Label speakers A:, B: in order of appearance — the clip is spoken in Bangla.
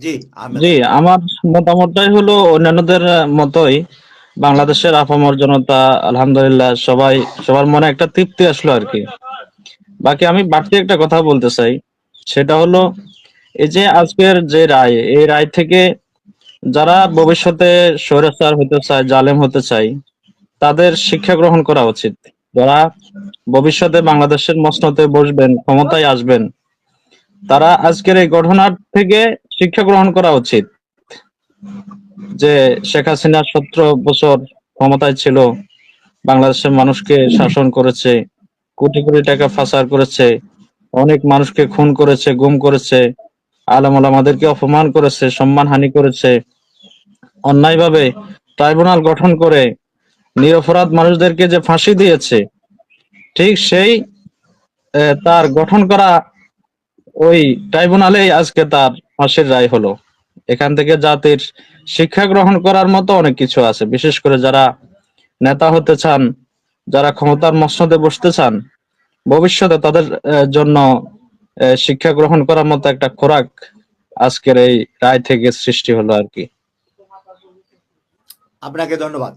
A: জি, আহমেদ
B: জি,
A: ভাই।
B: আমার মতামতটাই হলো অন্যান্যদের মতোই। বাংলাদেশের আপামর জনতা আলহামদুলিল্লাহ সবাই, সবার মনে একটা তৃপ্তি আসলো আর কি। বাকি আমি বাড়তি একটা কথা বলতে চাই, সেটা হলো এই যে আজকের যে রায়, এই রায় থেকে যারা ভবিষ্যতে স্বৈরাচার হতে চায়, জালেম হতে চায়, তাদের শিক্ষা গ্রহণ করা উচিত। যারা ভবিষ্যতে বাংলাদেশের মসনদে বসবেন, ক্ষমতায় আসবেন, তারা আজকের এই ঘটনার থেকে শিক্ষা গ্রহণ করা উচিত। যে শেখ হাসিনা 17 বছর ক্ষমতায় ছিল, বাংলাদেশের মানুষকে শাসন করেছে, কোটি কোটি টাকা পাচার করেছে, অনেক মানুষকে খুন করেছে, গুম করেছে, আলেম ওলামাদেরকে অপমান করেছে, সম্মানহানি করেছে, অন্যায়ভাবে ট্রাইব্যুনাল গঠন করে নিরপরাধ মানুষদেরকে যে ফাঁসি দিয়েছে, ঠিক সেই তার গঠন করা ওই ট্রাইব্যুনালেই আজকে তার ফাঁসির রায় হলো। এখান থেকে জাতির শিক্ষা গ্রহণ করার মতো অনেক কিছু আছে, বিশেষ করে যারা নেতা হতে চান, যারা ক্ষমতার মসনদে বসতে চান, ভবিষ্যতে তাদের জন্য শিক্ষা গ্রহণ করার মতো একটা খোরাক আজকের এই রায় থেকে সৃষ্টি হলো আর কি।
A: আপনাকে ধন্যবাদ।